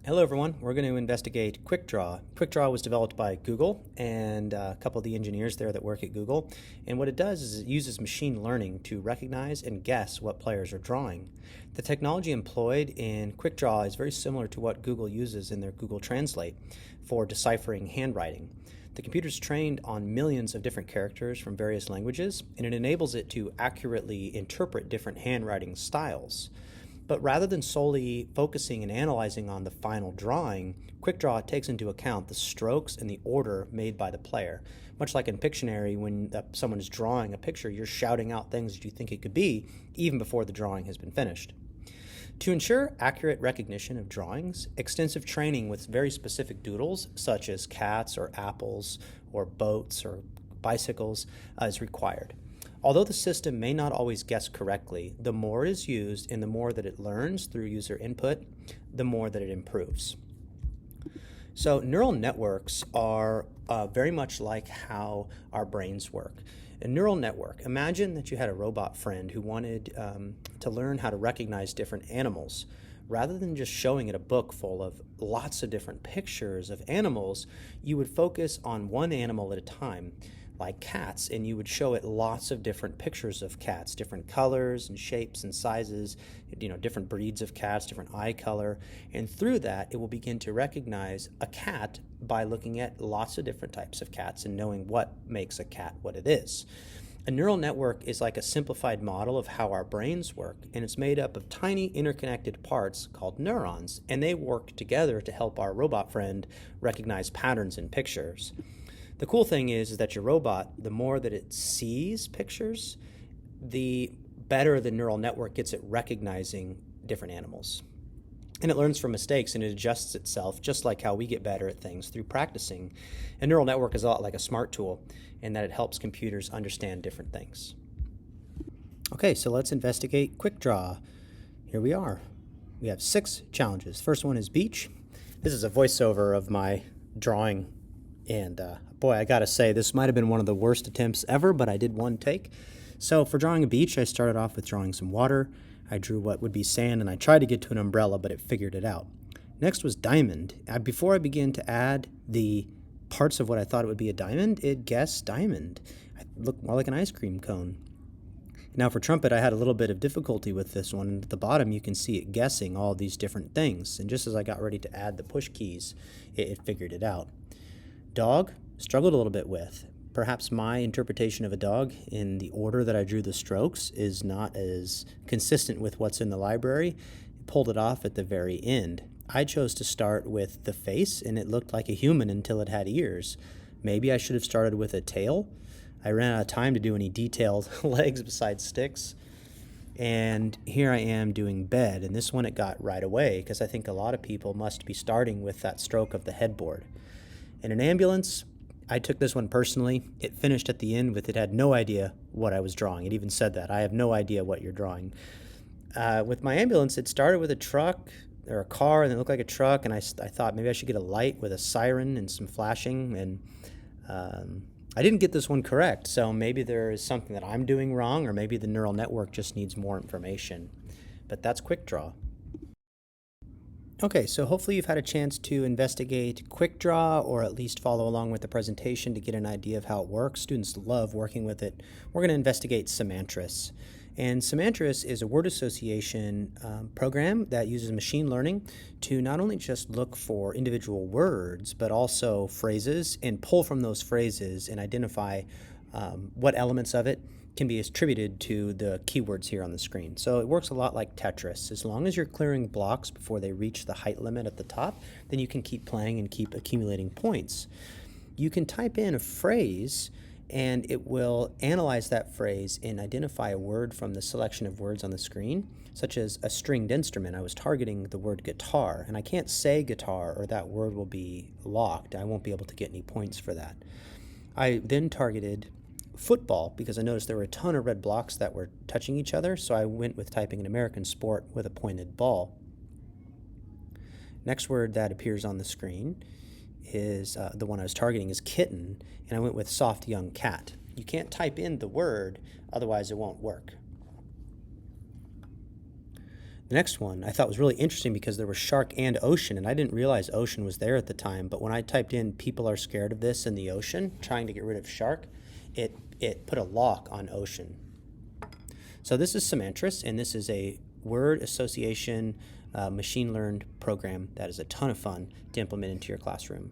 Hello everyone, we're going to investigate QuickDraw. QuickDraw was developed by Google and a couple of the engineers there that work at Google. And what it does is it uses machine learning to recognize and guess what players are drawing. The technology employed in QuickDraw is very similar to what Google uses in their Google Translate for deciphering handwriting. The computer is trained on millions of different characters from various languages, and it enables it to accurately interpret different handwriting styles. But rather than solely focusing and analyzing on the final drawing, QuickDraw takes into account the strokes and the order made by the player. Much like in Pictionary, when someone is drawing a picture, you're shouting out things that you think it could be, even before the drawing has been finished. To ensure accurate recognition of drawings, extensive training with very specific doodles, such as cats or apples or boats or bicycles, is required. Although the system may not always guess correctly, the more it is used and the more that it learns through user input, the more that it improves. So neural networks are very much like how our brains work. A neural network, imagine that you had a robot friend who wanted to learn how to recognize different animals. Rather than just showing it a book full of lots of different pictures of animals, you would focus on one animal at a time, like cats, and you would show it lots of different pictures of cats, different colors and shapes and sizes, different breeds of cats, different eye color, and through that it will begin to recognize a cat by looking at lots of different types of cats and knowing what makes a cat what it is. A neural network is like a simplified model of how our brains work, and it's made up of tiny interconnected parts called neurons, and they work together to help our robot friend recognize patterns in pictures. The cool thing is that your robot, the more that it sees pictures, the better the neural network gets at recognizing different animals. And it learns from mistakes and it adjusts itself, just like how we get better at things through practicing. A neural network is a lot like a smart tool in that it helps computers understand different things. Okay, so let's investigate QuickDraw. Here we are. We have 6 challenges. First one is beach. This is a voiceover of my drawing. And boy, I gotta say, this might have been one of the worst attempts ever, but I did one take. So for drawing a beach, I started off with drawing some water. I drew what would be sand, and I tried to get to an umbrella, but it figured it out. Next was diamond. Before I began to add the parts of what I thought it would be a diamond, it guessed diamond. It looked more like an ice cream cone. Now for trumpet, I had a little bit of difficulty with this one. And at the bottom, you can see it guessing all these different things. And just as I got ready to add the push keys, it figured it out. Dog, struggled a little bit with. Perhaps my interpretation of a dog in the order that I drew the strokes is not as consistent with what's in the library. It pulled it off at the very end. I chose to start with the face, and it looked like a human until it had ears. Maybe I should have started with a tail. I ran out of time to do any detailed legs besides sticks. And here I am doing bed, and this one it got right away because I think a lot of people must be starting with that stroke of the headboard. In an ambulance, I took this one personally. It finished at the end with it had no idea what I was drawing. It even said that. I have no idea what you're drawing. With my ambulance, it started with a truck or a car, and it looked like a truck, and I thought maybe I should get a light with a siren and some flashing, and I didn't get this one correct, so maybe there is something that I'm doing wrong, or maybe the neural network just needs more information. But that's QuickDraw. Okay, so hopefully you've had a chance to investigate QuickDraw or at least follow along with the presentation to get an idea of how it works. Students love working with it. We're going to investigate Semantris. And Semantris is a word association program that uses machine learning to not only just look for individual words, but also phrases and pull from those phrases and identify what elements of it can be attributed to the keywords here on the screen. So it works a lot like Tetris. As long as you're clearing blocks before they reach the height limit at the top, then you can keep playing and keep accumulating points. You can type in a phrase and it will analyze that phrase and identify a word from the selection of words on the screen, such as a stringed instrument. I was targeting the word guitar, and I can't say guitar or that word will be locked. I won't be able to get any points for that. I then targeted football because I noticed there were a ton of red blocks that were touching each other, so I went with typing an American sport with a pointed ball. Next word that appears on the screen is the one I was targeting is kitten, and I went with soft young cat. You can't type in the word, otherwise it won't work. The next one I thought was really interesting because there was shark and ocean, and I didn't realize ocean was there at the time. But when I typed in "people are scared of this in the ocean," trying to get rid of shark, it put a lock on ocean. So this is Semantris, and this is a word association machine learned program that is a ton of fun to implement into your classroom.